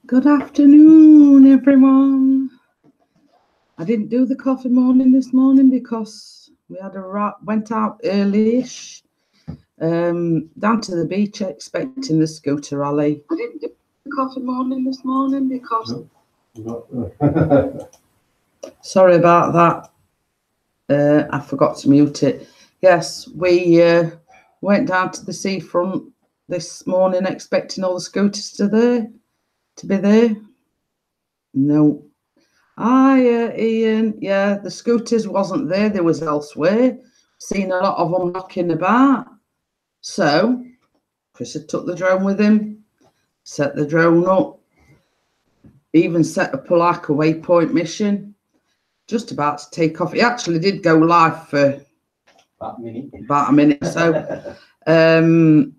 Good afternoon, everyone. I didn't do the coffee morning this morning because we had went out early-ish, down to the beach expecting the scooter rally. I didn't do the coffee morning this morning because... Sorry about that. I forgot to mute it. Yes, we went down to the seafront this morning expecting all the scooters to be there. No. Hi, Ian. Yeah, the scooters wasn't there. They was elsewhere. Seen a lot of them knocking about. So Chris had took the drone with him, set the drone up, even set up like a waypoint mission. Just about to take off. It actually did go live for about a minute. So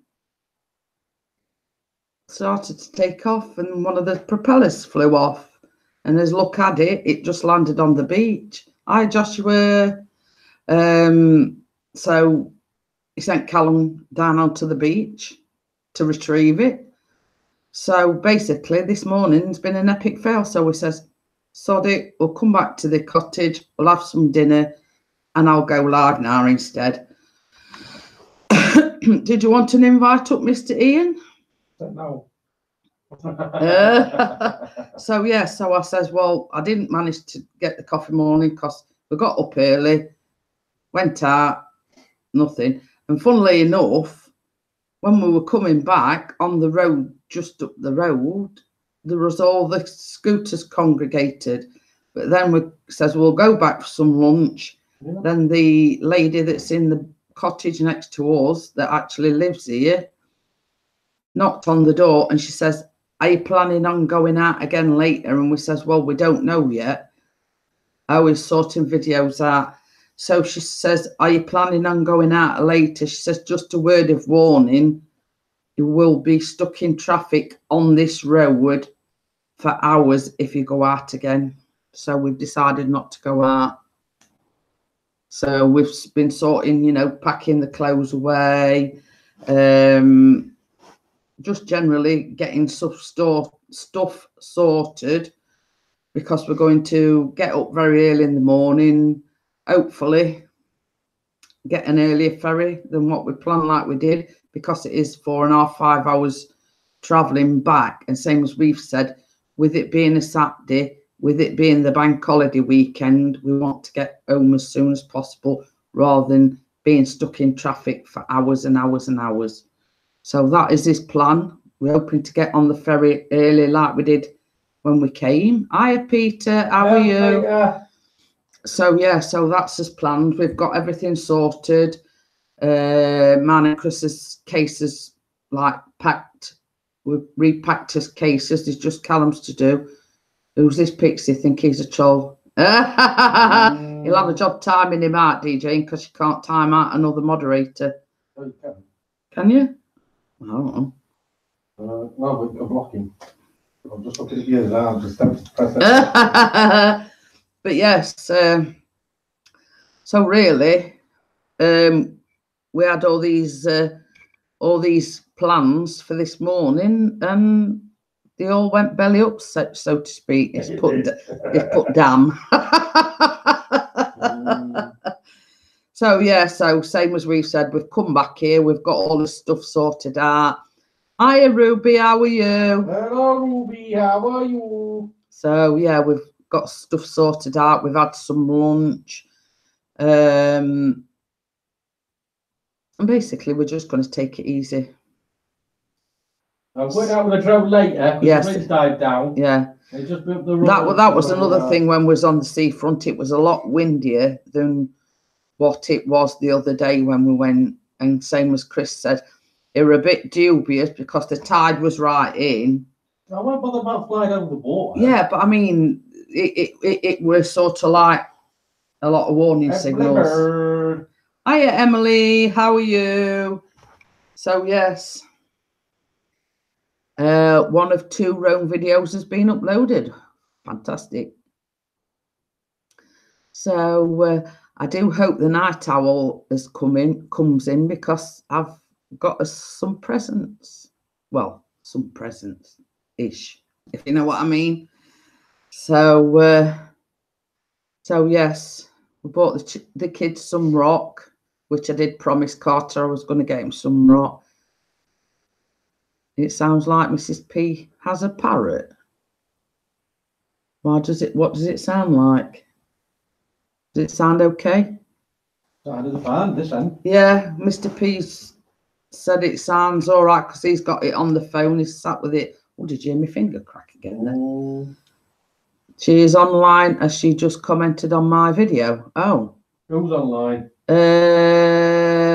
started to take off, and one of the propellers flew off. And as look at it, it just landed on the beach. Hi, Joshua. So he sent Callum down onto the beach to retrieve it. So basically, this morning's been an epic fail. So he says, sod it, we'll come back to the cottage, we'll have some dinner, and I'll go live now instead. Did you want an invite up, Mr. Ian? No. So yeah, so I says, well, I didn't manage to get the coffee morning because we got up early, went out, nothing. And funnily enough, when we were coming back on the road, just up the road, there was all the scooters congregated. But then we says, we'll go back for some lunch. Yeah. Then the lady that's in the cottage next to us that actually lives here knocked on the door and she says, are you planning on going out again later? And we says, well, we don't know yet. I was sorting videos out. So she says, are you planning on going out later? She says, just a word of warning, you will be stuck in traffic on this road for hours if you go out again. So we've decided not to go out. So we've been sorting, packing the clothes away, just generally getting stuff sorted, because we're going to get up very early in the morning, hopefully get an earlier ferry than what we planned like we did, because it is 4.5, 5 hours travelling back. And same as we've said, with it being a Saturday, with it being the bank holiday weekend, we want to get home as soon as possible rather than being stuck in traffic for hours and hours and hours. So that is his plan. We're hoping to get on the ferry early like we did when we came. Hiya, Peter. How are you? So, yeah, so that's as planned. We've got everything sorted. Mine and Chris's cases, packed. We've repacked his cases. There's just Callum's to do. Who's this Pixie? Think he's a troll. He'll have a job timing him out, DJ, because you can't time out another moderator. Oh, you can you? I don't know. No, but I'm blocking. I'm just looking at you now. I'm just tempted to press that. But yes, so really, we had all these plans for this morning, and they all went belly up, so to speak. It's put damn. So yeah, so same as we've said, we've come back here, we've got all the stuff sorted out. Hiya, Ruby, how are you? Hello, Ruby, how are you? So yeah, we've got stuff sorted out. We've had some lunch. And basically, we're just going to take it easy. I'm going out with the drone later because the wind died down. Yeah. Just built the road. That was another thing when we was on the seafront. It was a lot windier than what it was the other day when we went. And same as Chris said, it were a bit dubious because the tide was right in. I won't bother about flying over the water. Yeah, but I mean, it was sort of like a lot of warning signals. Hiya, Emily, how are you? So yes, one of 2 Rome videos has been uploaded. Fantastic. So I do hope the night owl comes in because I've got us some presents. Well, some presents-ish. if you know what I mean. So, so yes, we bought the kids some rock, which I did promise Carter I was going to get him some rock. It sounds like Mrs. P has a parrot. Why does it? What does it sound like? Does it sound okay? Sounded fine, this end. Yeah, Mr. P's said it sounds all right because he's got it on the phone. He's sat with it. Oh, did you hear my finger crack again then? Oh. She is online as she just commented on my video. Oh. Who's online?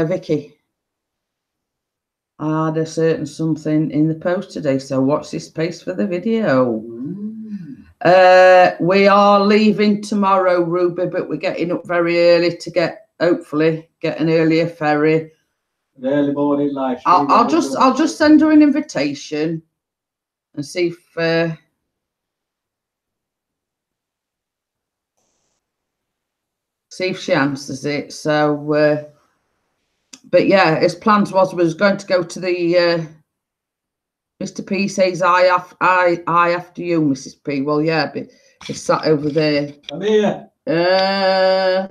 Vicky. I had a certain something in the post today, so watch this space for the video. We are leaving tomorrow, Ruby, but we're getting up very early to hopefully get an earlier ferry. An early morning live stream. I'll just send her an invitation and see if she answers it. So, but yeah, his plans was we was going to go to the. Mr. P says I after you, Mrs. P. Well, yeah, but he's sat over there. I'm here.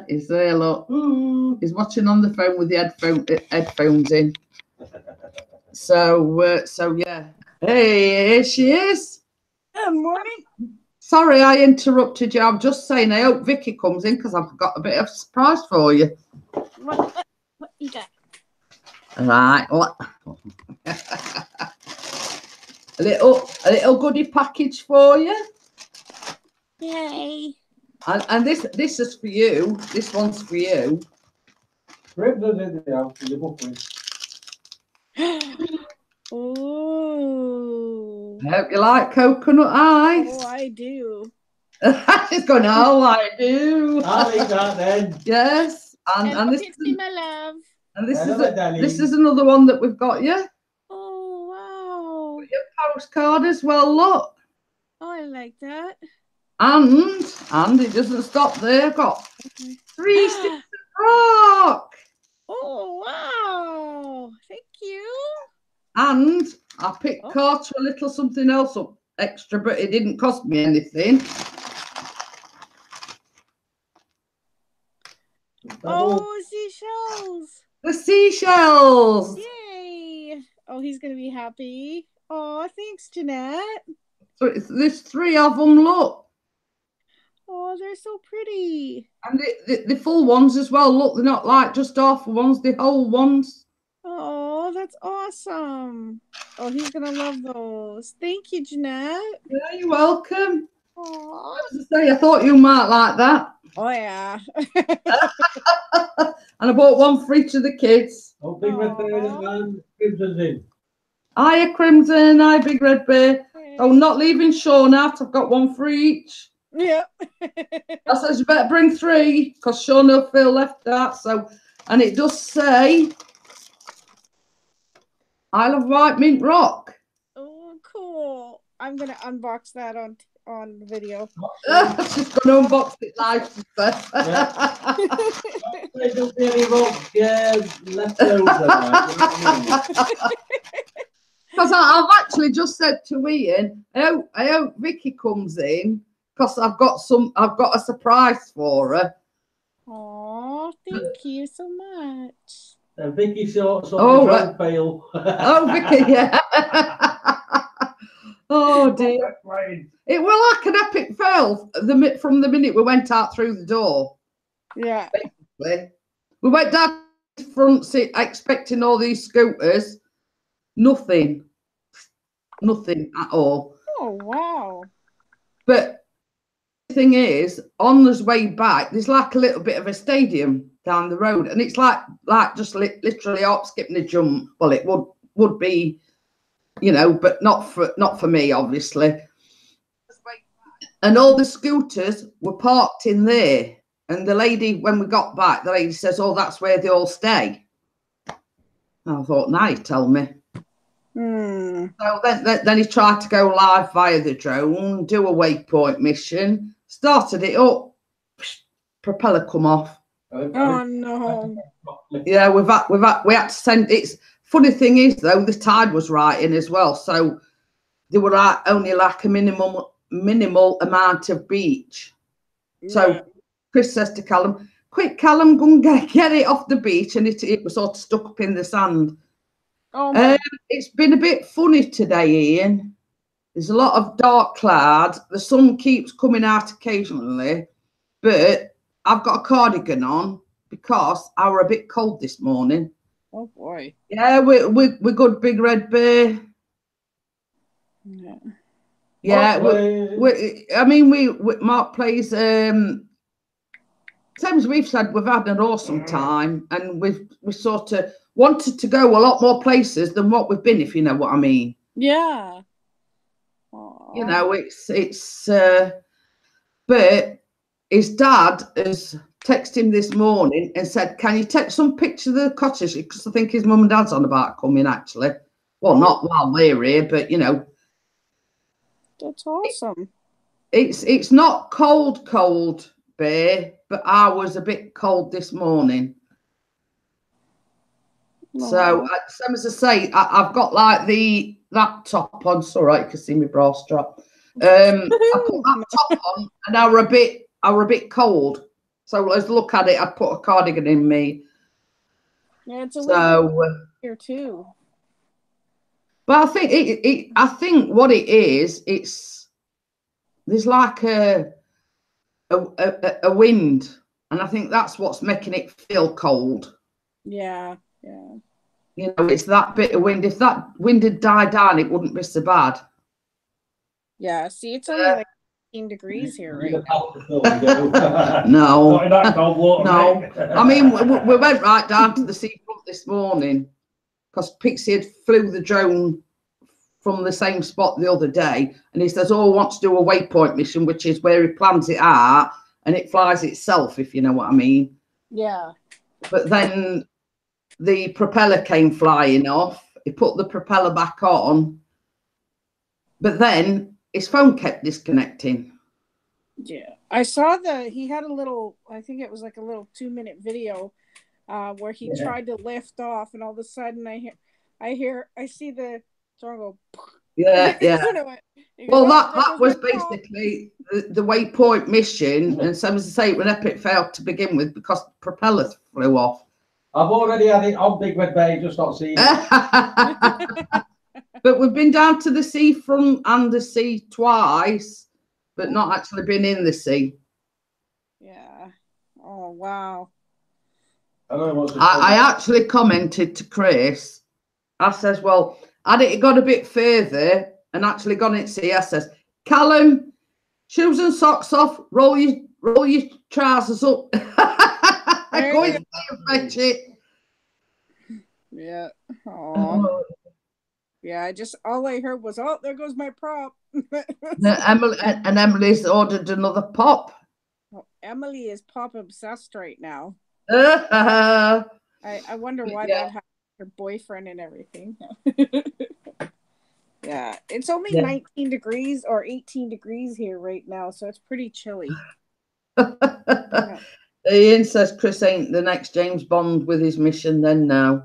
He's there, look. Ooh. He's watching on the phone with the headphones in. So yeah. Hey, here she is. Good morning. Sorry, I interrupted you. I'm just saying, I hope Vicky comes in because I've got a bit of a surprise for you. What you got? All right. A little goodie package for you. Yay. And this is for you. This one's for you. Oh. I hope you like coconut ice. Oh, I do. She's going, oh, I do. I'll eat that then. Yes. And this Pixie, my love. and this is another one that we've got you. Oh, wow. Your postcard as well, look. Oh, I like that. And it doesn't stop there. I've got 3 sticks of rock. Oh, wow. Thank you. And I picked Carter a little something else up extra, but it didn't cost me anything. Oh, seashells. The seashells. Yay. Oh, he's going to be happy. Oh, thanks, Jeanette. So there's 3 of them, look. Oh, they're so pretty. And the full ones as well. Look, they're not like just half ones, the whole ones. Oh, that's awesome. Oh, he's going to love those. Thank you, Jeanette. Yeah, you're welcome. Oh, I thought you might like that. oh yeah. And I bought one for each of the kids. Oh, Big Red Bear and Crimson's in. Hiya, Crimson. Hi, Big Red Bear. Oh, not leaving Sean out. I've got one for each. Yeah. I says you better bring 3 because Sean will feel left out. So, and it does say I love white mint rock. Oh, cool. I'm gonna unbox that on video. She's going to unbox it live. There don't be any rock left over. Because I've actually just said to Ian, I hope Vicky comes in because I've got a surprise for her. Oh, thank you so much. Vicky saw Oh, fail. Oh, Vicky, yeah. Oh dear. It was like an epic fail from the minute we went out through the door. Yeah. Basically. We went down the front seat expecting all these scooters. Nothing at all. Oh, wow. But the thing is, on this way back, there's like a little bit of a stadium down the road, and it's like just literally hop, skip, and a jump. Well, it would be, you know, but not for me, obviously. And all the scooters were parked in there. And the lady, when we got back, the lady says, "Oh, that's where they all stay." And I thought, now you tell me. So then he tried to go live via the drone, do a waypoint mission, started it up, propeller come off. Oh no! Yeah, we had to send. It's funny thing is though, the tide was right in as well, so they were only like a minimal amount of beach. So Chris says to Callum, quick, Callum, go and get it off the beach. And it was sort of stuck up in the sand. Oh, it's been a bit funny today, Ian. There's a lot of dark clouds. The sun keeps coming out occasionally, but I've got a cardigan on because I were a bit cold this morning. Oh boy. Yeah, we're good, Big Red Bear. Yeah. Yeah, I mean, Mark plays. Same as we've said, we've had an awesome time, and we sort of wanted to go a lot more places than what we've been, if you know what I mean. Yeah. Aww. You know, but his dad has texted him this morning and said, "Can you take some pictures of the cottage?" Because I think his mum and dad's on about coming, actually. Well, not while they're here, but you know. That's awesome. It's not cold, Bear, but I was a bit cold this morning. Aww. So, same as I say, I've got like that top on. It's all right, you can see my bra strap. I put that top on, and I were a bit cold. So let's look at it. I put a cardigan in me. Yeah, it's a here too. But I think I think what it is, there's like a wind, and I think that's what's making it feel cold. Yeah, yeah. You know, it's that bit of wind. If that wind had died down, it wouldn't be so bad. Yeah, see, it's only like 18 degrees here right now. No. Water, no. Mate. I mean, we went right down to the seafront this morning because Pixie had flew the drone from the same spot the other day, and he says, "Oh, I want to do a waypoint mission," which is where he plans it out and it flies itself, if you know what I mean. Yeah. But then the propeller came flying off. He put the propeller back on, but then his phone kept disconnecting. Yeah, I saw he had a little, I think it was like a little 2-minute video where he tried to lift off, and all of a sudden I see the drone go. Yeah. Well, that was my basically the waypoint mission, and so as I say, it was an epic fail to begin with because the propellers flew off. I've already had it on Big Red Bay, just not seen it. But we've been down to the seafront and the sea twice, but not actually been in the sea. Yeah. Oh, wow. I actually commented to Chris. I says, well, had it got a bit further and actually gone into sea, I says, "Callum, shoes and socks off, roll your trousers up." Go and fetch it. Yeah. Aww. Yeah, all I heard was, "Oh, there goes my prop." Emily's ordered another pop. Well, Emily is pop obsessed right now. I wonder why that happened. Her boyfriend and everything. Yeah, it's only 19 degrees or 18 degrees here right now, so it's pretty chilly. Yeah. Ian says Chris ain't the next James Bond with his mission. Then no.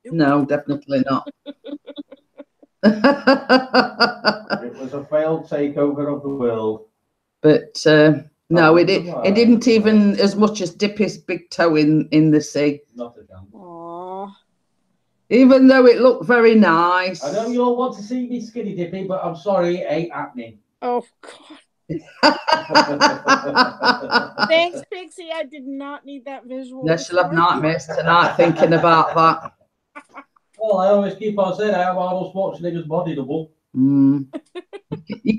No, definitely not. It was a failed takeover of the world. But no, it didn't even as much as dip his big toe in the sea. Not a chance. Aww. Even though it looked very nice. I know you all want to see me skinny dipping, but I'm sorry, it ain't happening. Oh, God. Thanks, Pixie. I did not need that visual. Yes, she'll have nightmares tonight thinking about that. Well, I always keep on saying I have Arnold Schwarzenegger's body double. You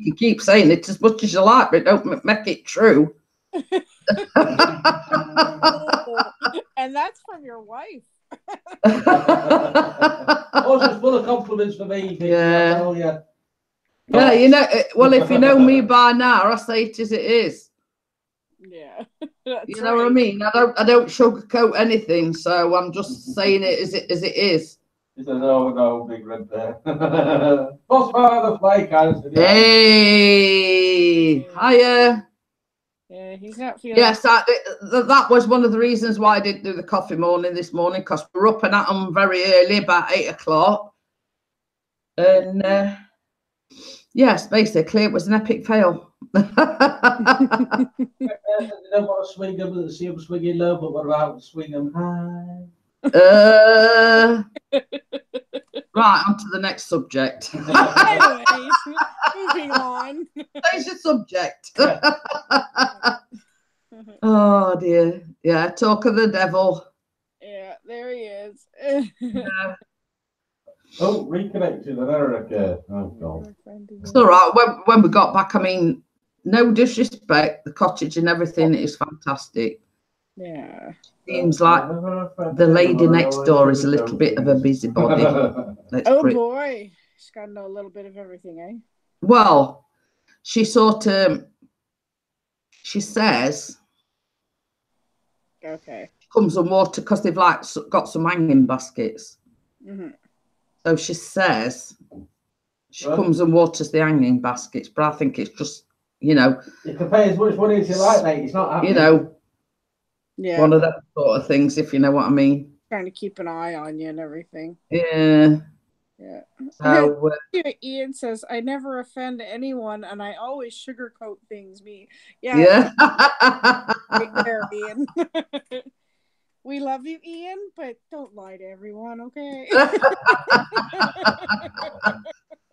can keep saying it as much as you like, but don't make it true. And that's from your wife. Also, it's full of compliments for me. Yeah. I tell you. Yeah, you know, well, if you know me by now, I say it as it is. Yeah. You know what I mean? I don't sugarcoat anything, so I'm just saying it as it is. He says, "Oh no, Big Red Bear." Boss part of the fly guys. Hey, hiya. Yeah, he's not feeling. Yes, that was one of the reasons why I didn't do the coffee morning this morning, because we were up and at them very early, about 8 o'clock. And yes, basically, it was an epic fail. They don't want to swing them, see them swinging low, but what about swing them high? Right, on to the next subject. Anyways, moving on. Change the subject. Oh dear. Yeah, talk of the devil. Yeah, there he is. Yeah. Oh, reconnected, an error occurred. Oh, God. It's all right. When we got back, I mean, no disrespect, the cottage and everything is fantastic. Yeah. Seems like the lady next door is a little bit of a busybody. Oh boy, she's got to know a little bit of everything, eh? Well, she sort of, she says, okay, comes and water because they've like got some hanging baskets. Mm-hmm. So she says she comes and waters the hanging baskets, but I think it's just, you know, you can pay as much money as you like, mate. It's not happening. You know, yeah, one of those sort of things, if you know what I mean. Trying to keep an eye on you and everything. Yeah. Yeah. So Ian says, I never offend anyone and I always sugarcoat things. Me. Yeah. Right there, Ian. We love you, Ian, but don't lie to everyone, okay?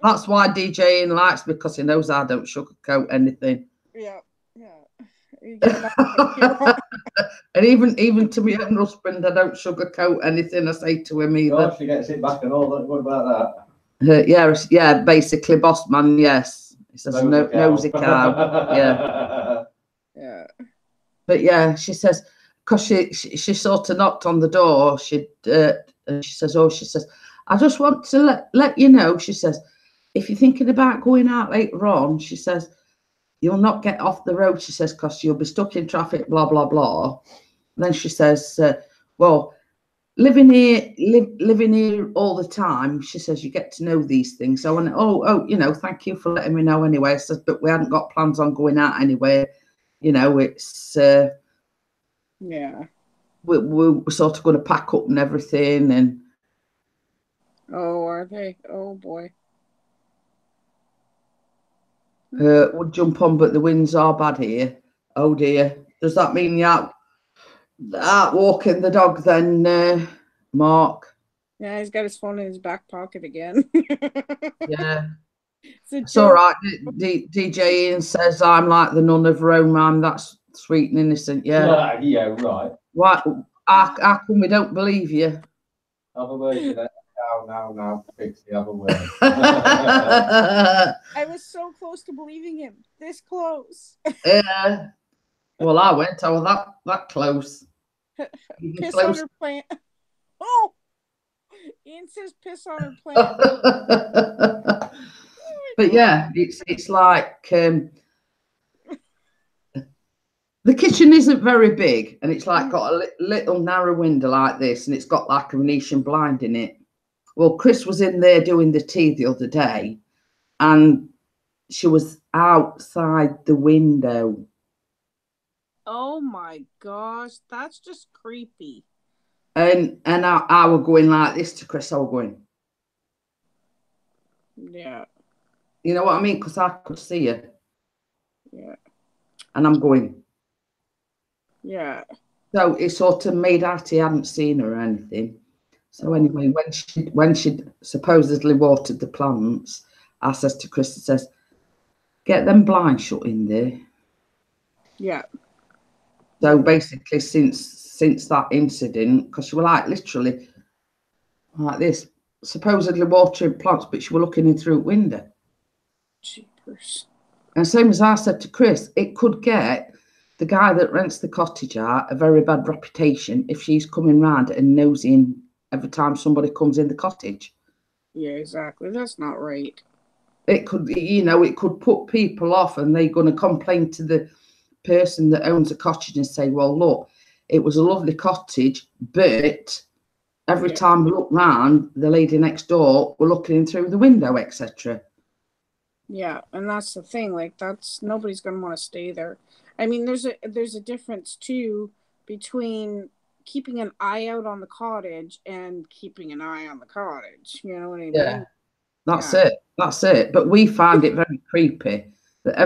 That's why DJ Ian likes, because he knows I don't sugarcoat anything. Yeah. And even to my own husband, I don't sugarcoat anything I say to him either. Gosh, you get to sit back and all that. What about that? Yeah, basically, boss man, yes. He says, nosy cow. Yeah. Yeah. But yeah, she says, because she sort of knocked on the door, and she says, I just want to let you know, she says, if you're thinking about going out later on, she says, you'll not get off the road, she says, because you'll be stuck in traffic, blah, blah, blah. And then she says, well, living here all the time, she says, you get to know these things. So I went, oh, you know, thank you for letting me know anyway. I says, but we hadn't got plans on going out anywhere. You know, it's yeah. We're sort of going to pack up and everything, and oh, are they? Oh boy. We'll jump on, but the winds are bad here. Oh dear. Does that mean you're out walking the dog then, Mark? Yeah, he's got his phone in his back pocket again. Yeah. It's all right. DJ Ian says I'm like the nun of Rome. I'm that sweet and innocent. Yeah. Yeah, right. Why? How come we don't believe you? Have a word with that. Now, fix the other word. I was so close to believing him. This close. Yeah. Well, I was that close. Piss on her plant. Oh, Ian says piss on her plant. But yeah, it's like the kitchen isn't very big, and it's like got a little narrow window like this, and it's got like a Venetian blind in it. Well, Chris was in there doing the tea the other day, and she was outside the window. Oh my gosh, that's just creepy. And I were going like this to Chris. I were going, yeah. You know what I mean? Because I could see her. Yeah. And I'm going, yeah. So it sort of made out he hadn't seen her or anything. So anyway, when she supposedly watered the plants, I says to Chris, says, get them blinds shut in there. Yeah. So basically, since that incident, because she was like literally like this, supposedly watering plants, but she was looking in through a window. Jeepers. And same as I said to Chris, it could get the guy that rents the cottage out a very bad reputation if she's coming round and nosing every time somebody comes in the cottage. Yeah, exactly. That's not right. It could, it could put people off, and they're going to complain to the person that owns the cottage and say, well, look, it was a lovely cottage, but every time we look round, the lady next door were looking in through the window, etc. Yeah, and that's the thing. Like, nobody's going to want to stay there. I mean, there's a difference too between keeping an eye out on the cottage and keeping an eye on the cottage. You know what I mean? That's Yeah. it. That's it. But we find it very creepy that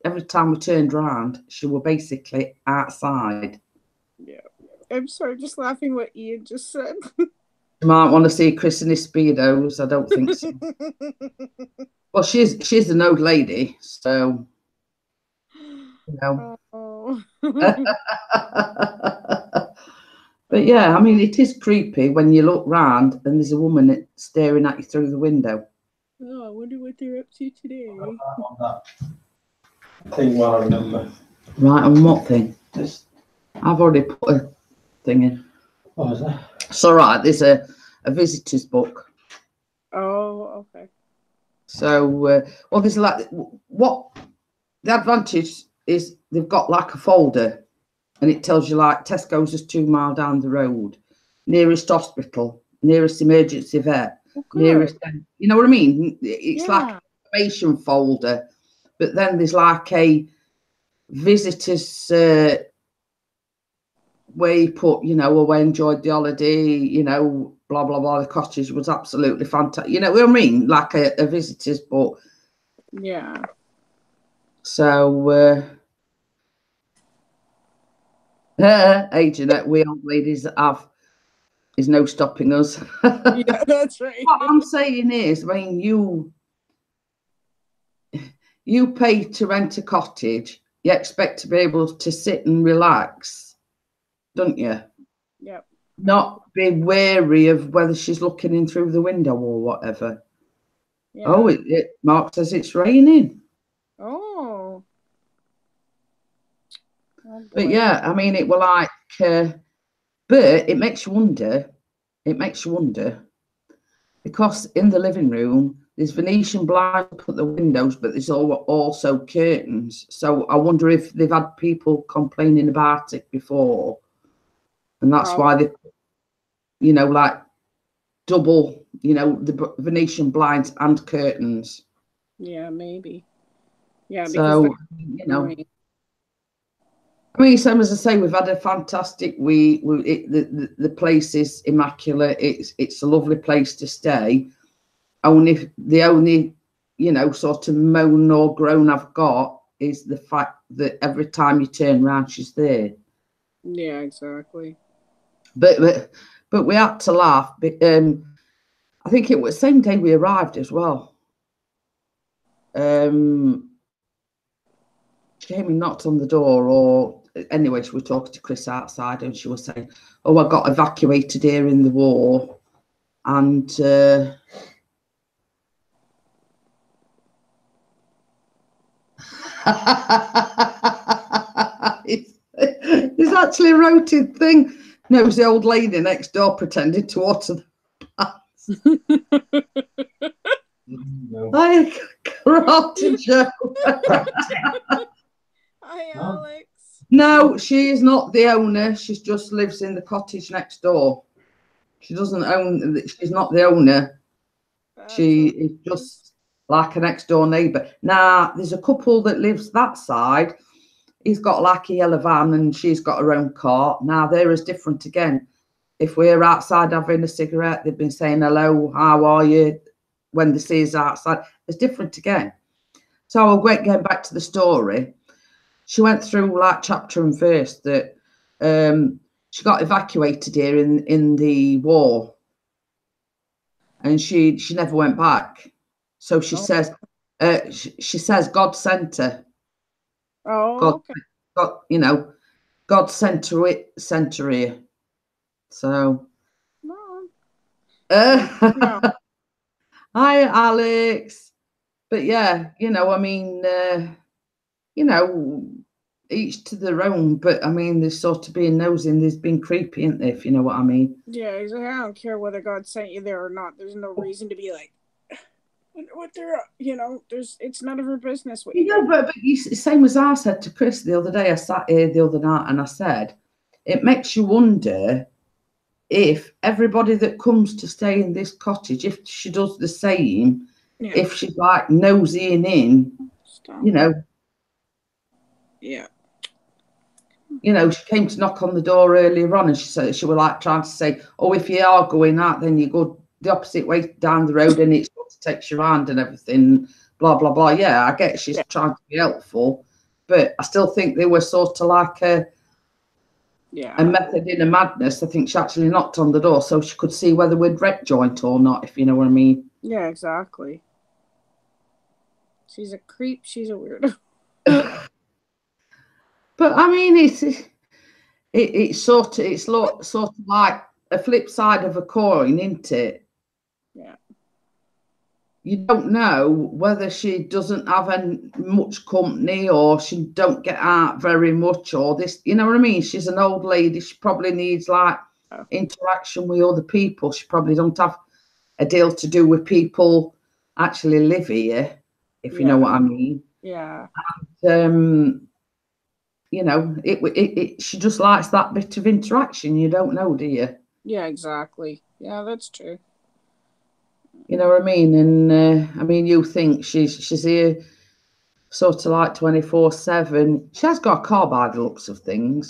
every time we turned round, she were basically outside. Yeah. I'm sorry, just laughing what Ian just said. You might want to see Chris in his speedos. I don't think so. Well, she's an old lady, so you know. Oh. But yeah, I mean, it is creepy when you look round and there's a woman staring at you through the window. Oh, I wonder what they're up to today. On that thing, while I remember. Right, on what thing? This. I've already put a thing in. What is that? It's all right. There's a visitor's book. Oh, okay. So, well, there's like what the advantage is. They've got like a folder, and it tells you like Tesco's is 2 miles down the road, nearest hospital, nearest emergency vet, nearest. You know what I mean? It's like an information folder, but then there's like a visitors where you put, you know, I enjoyed the holiday, you know, blah blah blah. The cottage was absolutely fantastic. You know what I mean? Like a visitor's book. Yeah. So, hey, Jeanette, we old ladies have is no stopping us. Yeah, that's right. What I'm saying is, I mean, you pay to rent a cottage, you expect to be able to sit and relax, don't you? Yep. Not be wary of whether she's looking in through the window or whatever. Yeah. Oh, Mark says it's raining. Oh. But yeah, I mean, it were like, but it makes you wonder. It makes you wonder because in the living room there's Venetian blinds up at the windows, but there's also curtains. So I wonder if they've had people complaining about it before, and that's why they, you know, like double, you know, the Venetian blinds and curtains. Yeah, maybe. Yeah, so you know. I mean, same as I say, we've had a fantastic week. The place is immaculate. It's a lovely place to stay. The only, you know, sort of moan or groan I've got is the fact that every time you turn around, she's there. Yeah, exactly. But we had to laugh. But, I think it was the same day we arrived as well. She came and knocked on the door, or anyway, she was talking to Chris outside, and she was saying, "Oh, I got evacuated here in the war," and it's actually a roted thing. No, it was the old lady next door pretending to water the plants. I corrupted Joe. Hi, Alex. No, she is not the owner. She just lives in the cottage next door. She doesn't own. She's not the owner. She is just like a next door neighbour. Now, there's a couple that lives that side. He's got like a yellow van and she's got her own car. Now, they're as different again. If we're outside having a cigarette, they've been saying hello, how are you? When they see us outside, it's different again. So I'll getting back to the story. She went through like chapter and verse that she got evacuated here in the war, and she never went back. So she says God sent her. Oh, God, you know, God sent her here. So, hi Alex. But yeah, you know, I mean, you know, each to their own, but I mean, there's sort of being nosy and there's been creepy, isn't there, if you know what I mean? Yeah, he's like, I don't care whether God sent you there or not. There's no reason to be like, what they're, you know, it's none of her business. What you know, but same as I said to Chris the other day. I sat here the other night and I said, it makes you wonder if everybody that comes to stay in this cottage, if she does the same, if she's like nosying in, you know. Yeah. You know, she came to knock on the door earlier on and she said she was like trying to say, oh, if you are going out, then you go the opposite way down the road and it's takes you around and everything, blah, blah, blah. Yeah, I get she's trying to be helpful, but I still think they were sort of like a method in a madness. I think she actually knocked on the door so she could see whether we'd wreck joint or not, if you know what I mean. Yeah, exactly. She's a creep. She's a weirdo. But I mean, it's sort of like a flip side of a coin, isn't it? Yeah. You don't know whether she doesn't have much company or she don't get out very much or this, you know what I mean? She's an old lady. She probably needs like interaction with other people. She probably don't have a deal to do with people actually live here, if you know what I mean. Yeah. And, you know, she just likes that bit of interaction. You don't know, do you? Yeah, exactly. Yeah, that's true. You know what I mean? And I mean, you think she's here sort of like 24/7. She has got a car by the looks of things.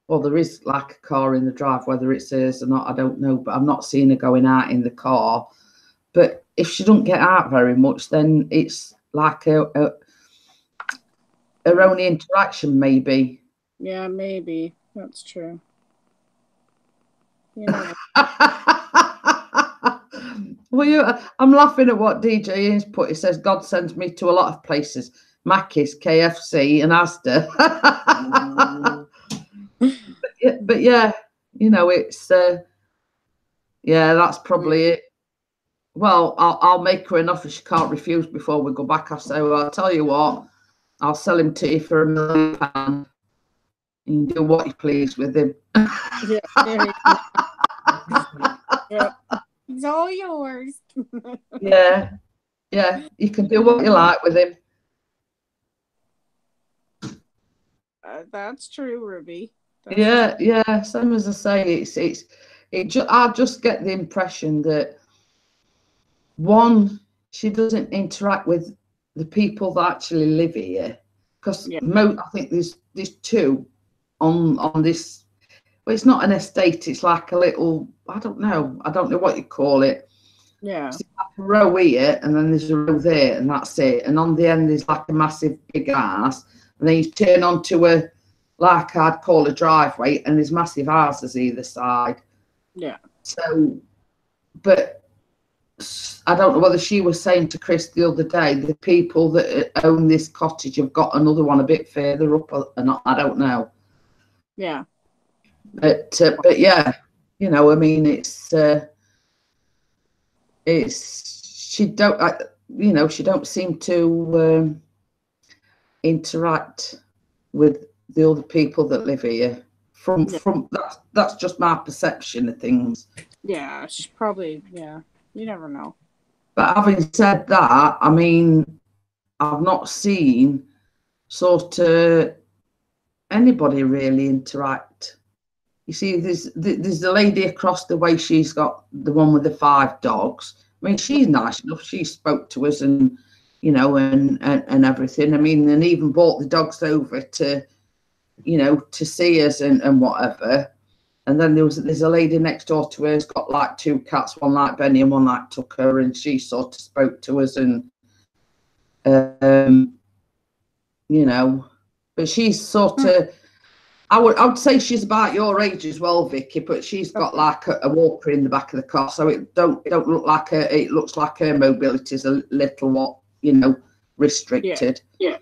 Well, there is like a car in the drive, whether it's hers or not, I don't know. But I'm not seeing her going out in the car. But if she don't get out very much, then it's like her only interaction, maybe. Yeah, maybe. That's true. You know. Well, I'm laughing at what DJ Ian's put. He says, God sends me to a lot of places. Mackey's, KFC and Asda. but yeah, you know, it's, yeah, that's probably it. Well, I'll make her an offer she can't refuse before we go back. I say, well, I'll tell you what, I'll sell him to you for £1 million. You can do what you please with him. Yeah. It's all yours. Yeah, you can do what you like with him. That's true, Ruby. Yeah. Same as I say, I just get the impression that one, she doesn't interact with the people that actually live here, because I think there's two on this. Well, it's not an estate. It's like a little. I don't know what you call it. Yeah. It's like a row here, and then there's a row there, and that's it. And on the end there's like a massive big house, and then you turn onto a, like I'd call a driveway, and there's massive houses either side. Yeah. So, but I don't know whether she was saying to Chris the other day, the people that own this cottage have got another one a bit further up or not. I don't know. Yeah. But yeah, you know, I mean, it's she don't seem to interact with the other people that live here. From that's just my perception of things. Yeah, she's probably, you never know. But having said that, I mean, I've not seen sort of anybody really interact. You see, there's the lady across the way. She's got the one with the 5 dogs. I mean, she's nice enough. She spoke to us and, you know, and everything. I mean, and even brought the dogs over to, you know, to see us and whatever. And then there's a lady next door to her who's got like 2 cats, one like Benny and one like Tucker, and she sort of spoke to us and, you know, but she's sort of. I would say she's about your age as well, Vicky, but she's got like a walker in the back of the car, so it don't look like her. It looks like her mobility is a little, you know, restricted. Yeah.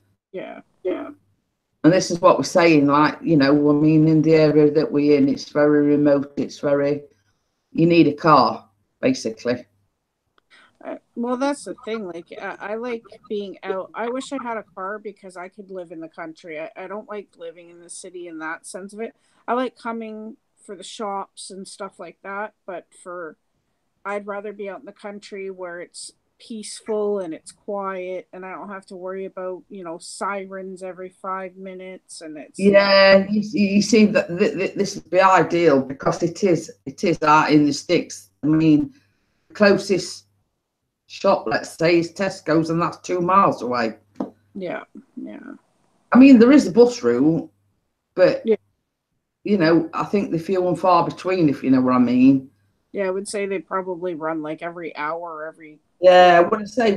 And this is what we're saying, like, you know, I mean, in the area that we're in, it's very remote. It's very, you need a car, basically. Well, that's the thing. Like, I like being out. I wish I had a car because I could live in the country. I don't like living in the city in that sense of it. I like coming for the shops and stuff like that. But I'd rather be out in the country where it's peaceful and it's quiet, and I don't have to worry about, you know, sirens every 5 minutes. And it's you see that this is the ideal because it is out in the sticks. I mean, the closest shop, let's say, is Tesco's, and that's 2 miles away. Yeah. I mean, there is a bus route, but you know, I think they're few and far between, if you know what I mean. Yeah, I would say they probably run like every hour, every Yeah, I want to say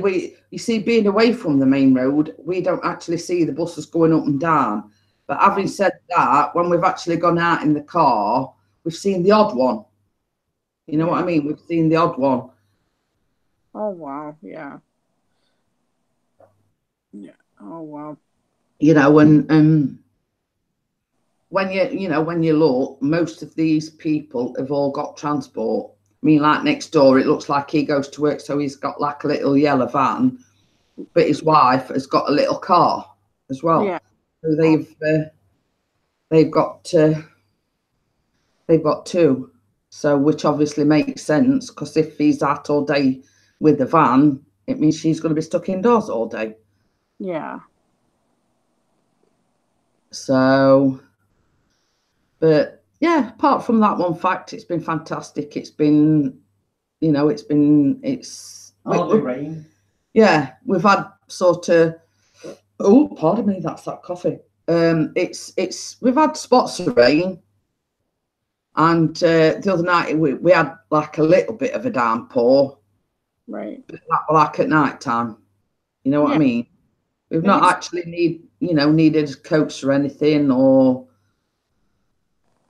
you see, being away from the main road, we don't actually see the buses going up and down. But having said that, when we've actually gone out in the car, we've seen the odd one. You know what I mean? We've seen the odd one. Oh wow, yeah. Yeah. Oh wow. You know, and when you look, most of these people have all got transport. I mean, like next door, it looks like he goes to work, so he's got like a little yellow van, but his wife has got a little car as well. Yeah. So they've got two. So which obviously makes sense, because if he's out all day with the van, it means she's going to be stuck indoors all day. Yeah. So, but yeah, apart from that one fact, it's been fantastic. It's been, it's Hardly rain. yeah, we've had sort of, oh, pardon me, that's that coffee. We've had spots of rain, and the other night we had like a little bit of a downpour, Right. like at night time. You know what I mean? We've not actually needed coats or anything, or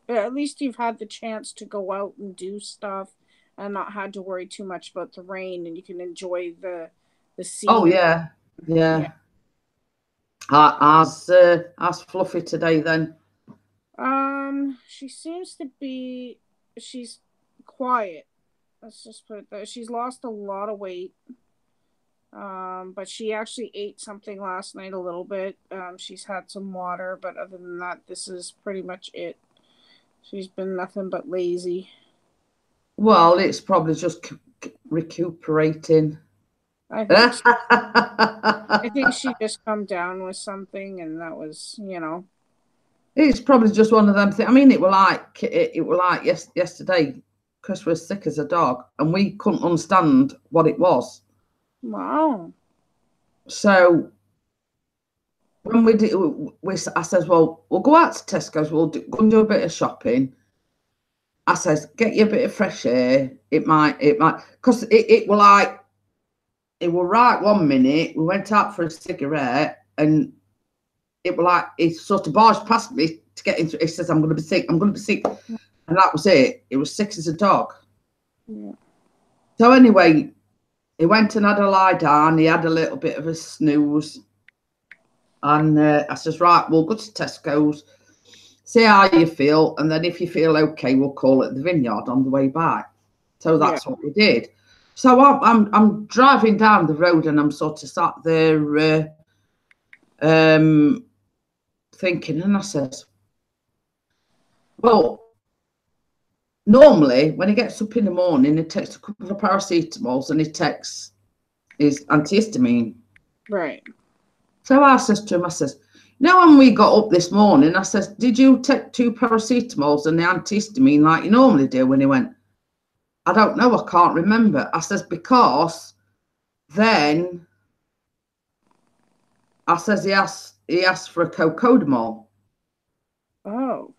at least you've had the chance to go out and do stuff and not had to worry too much about the rain, and you can enjoy the scene. Oh yeah. How's Fluffy today then? She seems to be. She's quiet. Let's just put it there. She's lost a lot of weight. But she actually ate something last night a little bit. She's had some water, but other than that, this is pretty much it. She's been nothing but lazy. Well, it's probably just recuperating. I think I think she just come down with something, and that was, It's probably just one of them things. I mean, it were like yesterday. Chris was sick as a dog, and we couldn't understand what it was. Wow. So when we did, I says, "Well, we'll go out to Tesco's. We'll go and do a bit of shopping." I says, "Get you a bit of fresh air. It might, because it were like, it were right 1 minute. We went out for a cigarette, and it were like he sort of barged past me to get into. He says, "I'm going to be sick. I'm going to be sick," and that was it. It was sick as a dog. Yeah. So anyway, he went and had a lie down. He had a little bit of a snooze, and I says, "Right, we'll go to Tesco's, see how you feel, and then if you feel okay, we'll call it the Vineyard on the way back." So that's what we did. So I'm driving down the road, and I'm sort of sat there thinking, and I says, "Well, normally when he gets up in the morning, he takes a couple of paracetamols and he takes his antihistamine." Right. So I says to him, I says, when we got up this morning, I says, "Did you take 2 paracetamols and the antihistamine like you normally do?" When he went, "I don't know, I can't remember." I says, "Because then," I says, he asked for a cocodamol. Oh.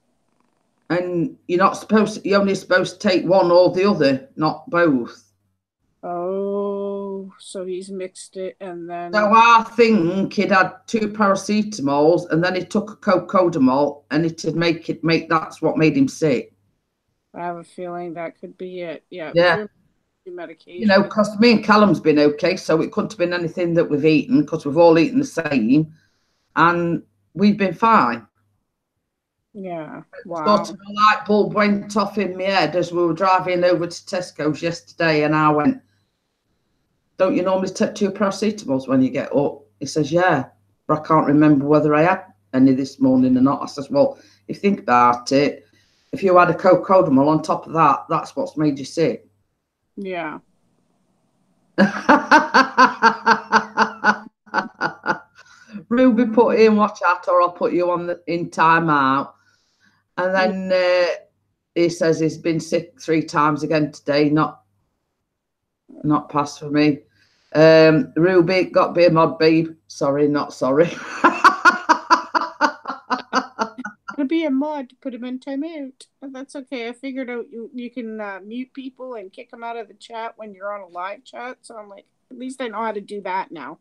And you're only supposed to take one or the other, not both. Oh, so he's mixed it, and then. So I think he'd had 2 paracetamols, and then he took a cocodamol, and it'd make that's what made him sick. I have a feeling that could be it. Yeah. Yeah. Medication. Because me and Callum's been okay, so it couldn't have been anything that we've eaten, because we've all eaten the same, and we've been fine. Yeah. Wow. Sort of a light bulb went off in my head as we were driving over to Tesco's yesterday, and I went, "Don't you normally take 2 paracetamols when you get up?" He says, "Yeah, but I can't remember whether I had any this morning or not." I says, "Well, if you think about it, if you had a cocodamol on top of that, that's what's made you sick." Yeah. Ruby put in watch out, or I'll put you in timeout. And then he says he's been sick 3 times again today. Not passed for me. Ruby, got to be a mod, babe. Sorry, not sorry. Gonna be a mod. Put him in timeout. That's okay. I figured out you can mute people and kick them out of the chat when you're on a live chat. So I'm like, least I know how to do that now.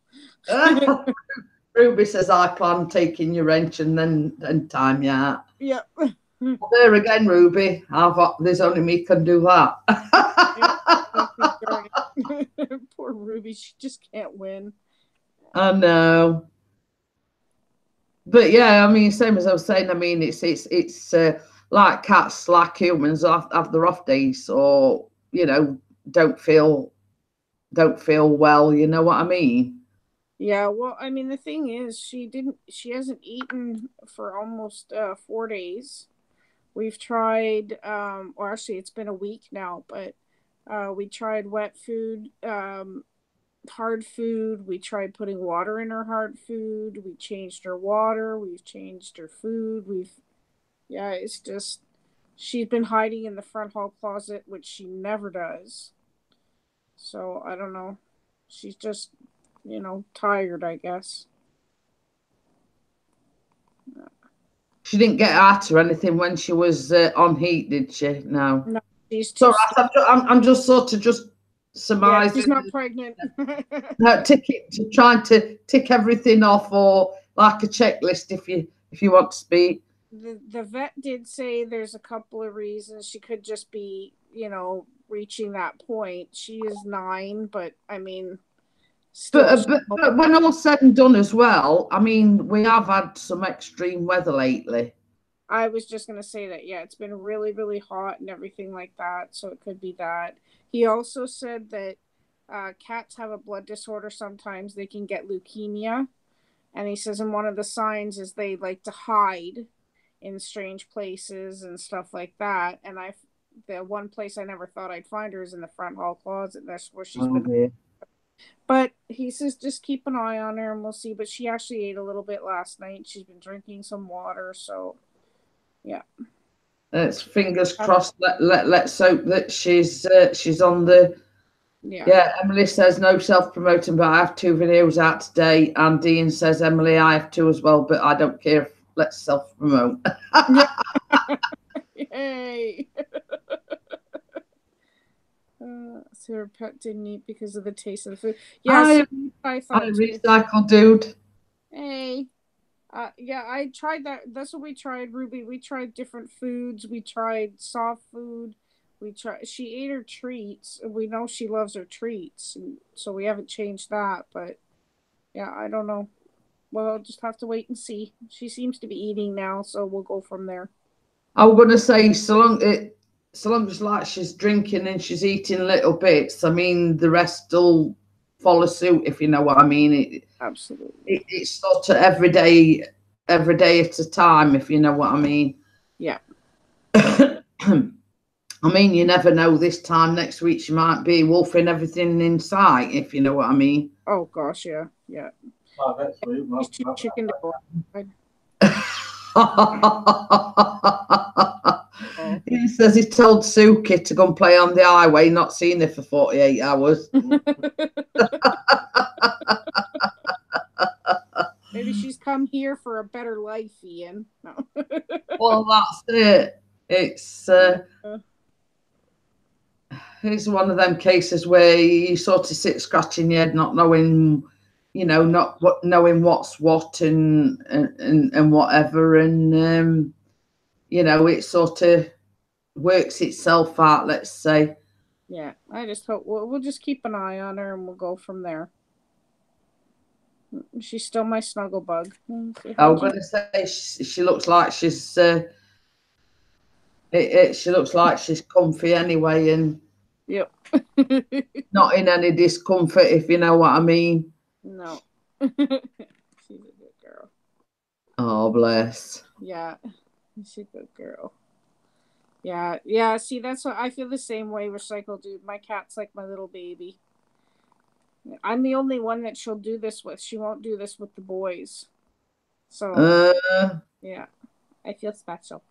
Ruby says I plan taking your wrench and then time you out. Yep. Well, there again, Ruby. There's only me can do that. Poor Ruby, she just can't win. I know. But yeah, I mean, same as I was saying. I mean, it's like cats, like humans, have their off days, or don't feel well. You know what I mean? Yeah, well, I mean, the thing is, she hasn't eaten for almost 4 days. We've tried, or actually it's been a week now, but we tried wet food, hard food. We tried putting water in her hard food. We changed her water. We've changed her food. It's just, she's been hiding in the front hall closet, which she never does. So I don't know. She's just, tired, I guess. She didn't get out or anything when she was on heat, did she? No. No, she's so I'm just sort of just surmising. Yeah, she's not pregnant. No, trying to tick everything off, or like a checklist if you want to speak. The vet did say there's a couple of reasons she could just be, reaching that point. She is 9, but I mean. But when all's said and done as well, I mean, we have had some extreme weather lately. I was just going to say that, yeah, it's been really, really hot and everything like that, so it could be that. He also said that cats have a blood disorder sometimes. They can get leukemia, and he says one of the signs is they like to hide in strange places and stuff like that, and the one place I never thought I'd find her is in the front hall closet. That's where she's been. Dear. But he says just keep an eye on her and we'll see. But she actually ate a little bit last night. She's been drinking some water, so yeah. Let's fingers crossed. Let's hope that she's on the. Yeah. Emily says no self-promoting, but I have 2 videos out today. And Dean says, Emily, I have 2 as well, but I don't care. Let's self-promote. Yay. So her pet didn't eat because of the taste of the food. Yeah, I thought recycle, dude. Hey, yeah, I tried that. That's what we tried, Ruby. We tried different foods. We tried soft food. She ate her treats. We know she loves her treats, so we haven't changed that. But yeah, I don't know. Well, I'll just have to wait and see. She seems to be eating now, so we'll go from there. I was gonna say, so long as like she's drinking and she's eating little bits, I mean, the rest will follow suit, if you know what I mean. Absolutely. It's sort of every day at a time, if you know what I mean. Yeah. I mean, you never know. This time next week she might be wolfing everything in sight, if you know what I mean. Oh gosh, yeah. Oh, that's sweet. Well, chicken He says he told Suki to go and play on the highway, not seen her for 48 hours. Maybe she's come here for a better life, Ian. No. Well, that's it. It's one of them cases where you sort of sit scratching your head, not knowing, knowing what's what and whatever, and it sort of works itself out, let's say. Yeah, I just hope we'll just keep an eye on her and we'll go from there. She's still my snuggle bug. I was going to say she looks like she's she looks like she's comfy anyway, and yep. Not in any discomfort, if you know what I mean. No. She's a good girl. Oh, bless. Yeah, she's a good girl. Yeah. See, that's what I feel the same way with Cycle Dude. My cat's like my little baby. I'm the only one that she'll do this with. She won't do this with the boys. So, yeah, I feel special.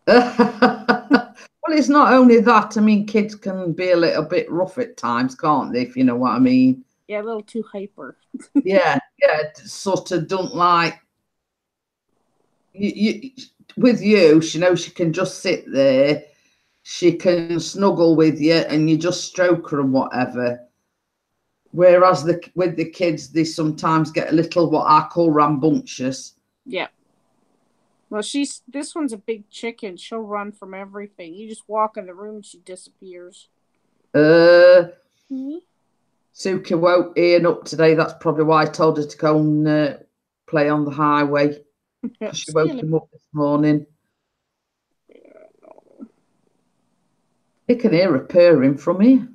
Well, it's not only that. I mean, kids can be a little bit rough at times, can't they? If you know what I mean. Yeah, a little too hyper. yeah, sort of don't like. With you, she knows she can just sit there. She can snuggle with you, and you just stroke her and whatever. Whereas with the kids, they sometimes get a little what I call rambunctious. Yeah. Well, this one's a big chicken. She'll run from everything. You just walk in the room and she disappears. Suki woke Ian up today. That's probably why I told her to go and play on the highway. She woke him up this morning. You can hear her purring from here.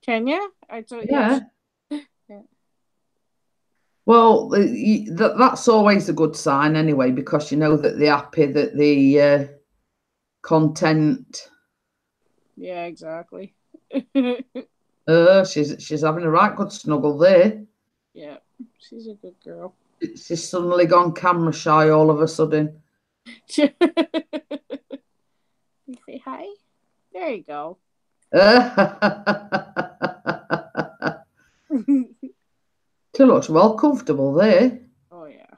Can you? I thought, yeah. Well, that's always a good sign anyway, because you know that they're happy that the content. Yeah, exactly. She's having a right good snuggle there. Yeah, she's a good girl. She's suddenly gone camera shy all of a sudden. You say hi? There you go. She looks well comfortable there. Oh, yeah.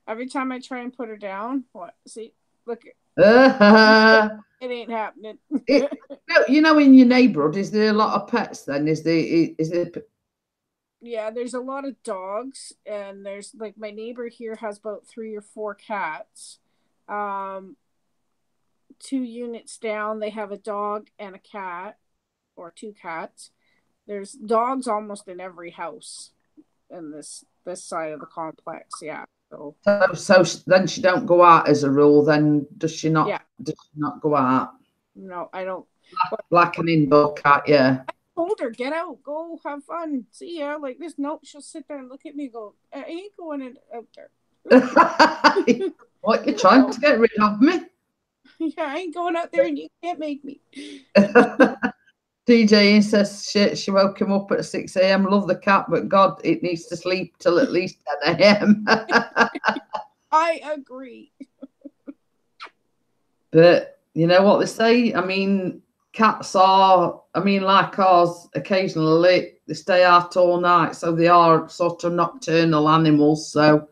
Every time I try and put her down, what? See, look. It ain't happening. You know, in your neighborhood, is there a lot of pets then? Is there? Yeah, there's a lot of dogs, and there's like my neighbor here has about 3 or 4 cats. 2 units down, they have a dog and a cat, or 2 cats. There's dogs almost in every house in this side of the complex. Yeah. So then she don't go out as a rule. Then does she not? Yeah. Does she not go out? No, I don't. Like an indoor cat, yeah. I told her, get out, go have fun, see ya. Like this, nope. She'll sit there and look at me, and go, I ain't going out there. What, you're trying to get rid of me? Yeah, I ain't going out there, and you can't make me. DJ says she woke him up at 6 a.m. Love the cat, but God, it needs to sleep till at least 10 a.m. I agree. But you know what they say? I mean, cats are, like ours, occasionally they stay out all night, so they are sort of nocturnal animals. So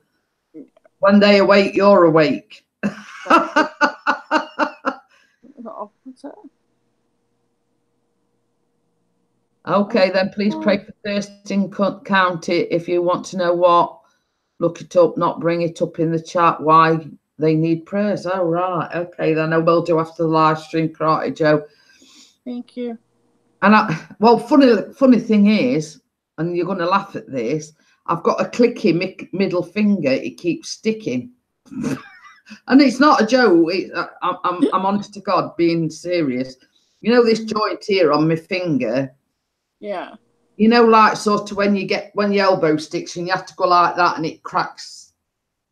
when they awake, you're awake. Oh, what's that? Okay, then please pray for Thurston County. If you want to know what, look it up, not bring it up in the chat why they need prayers. Oh, right. Okay, then I will do after the live stream, Karate Joe. Thank you. And funny thing is, and you're going to laugh at this, I've got a clicky middle finger. It keeps sticking. And it's not a joke. I'm honest to God, being serious. You know this joint here on my finger? Yeah. You know, like sort of when your elbow sticks and you have to go like that and it cracks.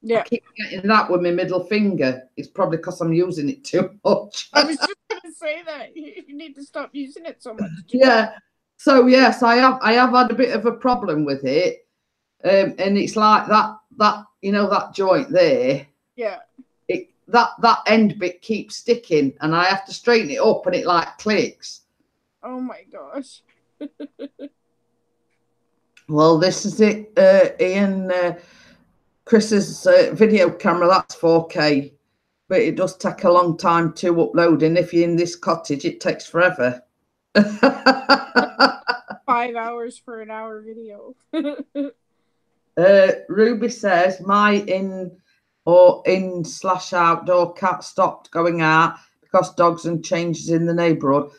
Yeah. I keep getting that with my middle finger. It's probably because I'm using it too much. I was just going to say that. You need to stop using it so much. Yeah. So, yes, I have had a bit of a problem with it. And it's like that, you know, that joint there. Yeah. That end bit keeps sticking and I have to straighten it up and it like clicks. Oh, my gosh. Well, this is it, Ian. Chris's video camera, that's 4K, but it does take a long time to upload. And if you're in this cottage, it takes forever. 5 hours for an hour video. Ruby says, my in/outdoor cat stopped going out because dogs and changes in the neighbourhood.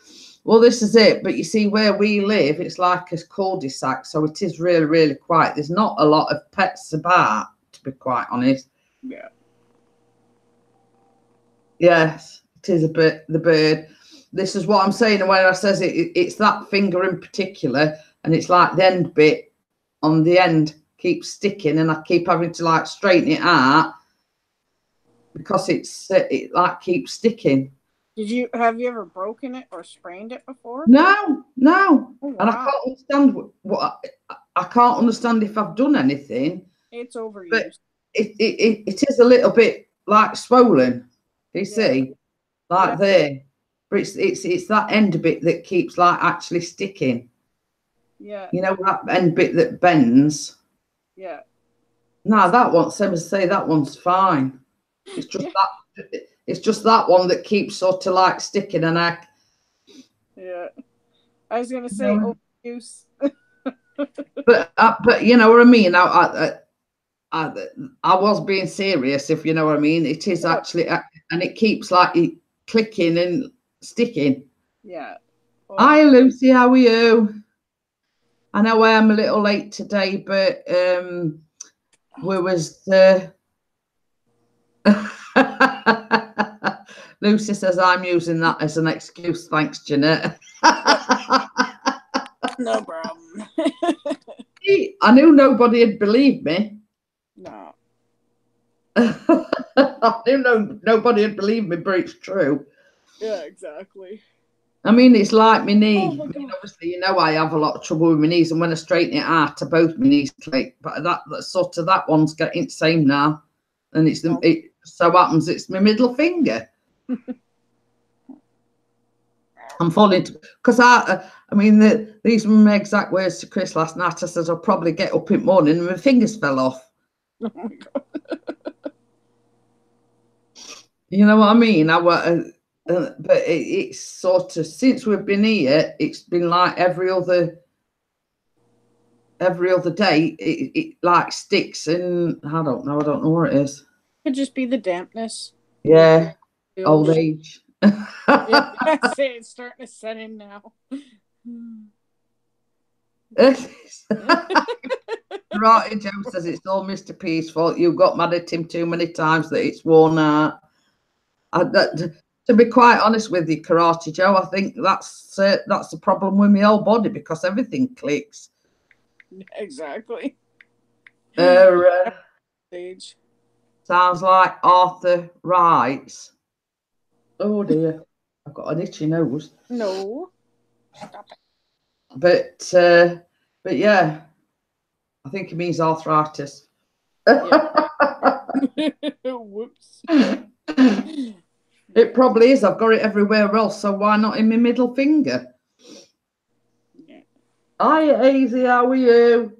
Well, this is it. But you see, where we live, it's like a cul-de-sac, so it is really, really quiet. There's not a lot of pets about, to be quite honest. Yeah. Yes, it is a bit the bird. This is what I'm saying. And when I says it's that finger in particular, and it's like the end bit on the end keeps sticking, and I keep having to like straighten it out because it like keeps sticking. Have you ever broken it or sprained it before? No. Oh, wow. And I can't understand I can't understand if I've done anything. It's overused. But it is a little bit like swollen. You see, like there, but it's that end bit that keeps like actually sticking. Yeah. You know that end bit that bends. Yeah. No, that one. Same as say that one's fine. It's just that. It's just that one that keeps sort of like sticking, and Yeah. I was gonna say excuse. But you know what I mean. I was being serious, if you know what I mean. It is actually, and it keeps like clicking and sticking. Yeah. Well, Hi, Lucy. How are you? I know I am a little late today, but we was. Lucy says I'm using that as an excuse. Thanks, Jeanette. no problem. I knew nobody had believed me. No. I knew nobody had believed me, but it's true. Yeah, exactly. I mean, it's like my knee. Oh my I mean, God. obviously, you know, I have a lot of trouble with my knees, and when I straighten it out, both my knees click. But that sort of that one's getting the same now, and it so happens it's my middle finger. I'm falling because I mean, these were my exact words to Chris last night. I said I'll probably get up in the morning and my fingers fell off. Oh my God. You know what I mean? But it's sort of, since we've been here, it's been like every other day. It like sticks, and I don't know what it is. Could just be the dampness. Yeah, old age. Yeah, that's it. It's starting to set in now. Right, Joe says it's all Mr. P's fault. You got mad at him too many times that it's worn out. To be quite honest with you, Karate Joe, I think that's the problem with my whole body, because everything clicks. Exactly. Sounds like Arthur writes. Oh dear, I've got an itchy nose. No. Stop it. But yeah, I think it means arthritis. Whoops. It probably is. I've got it everywhere else, so why not in my middle finger? Yeah. Hi, Hazy, how are you?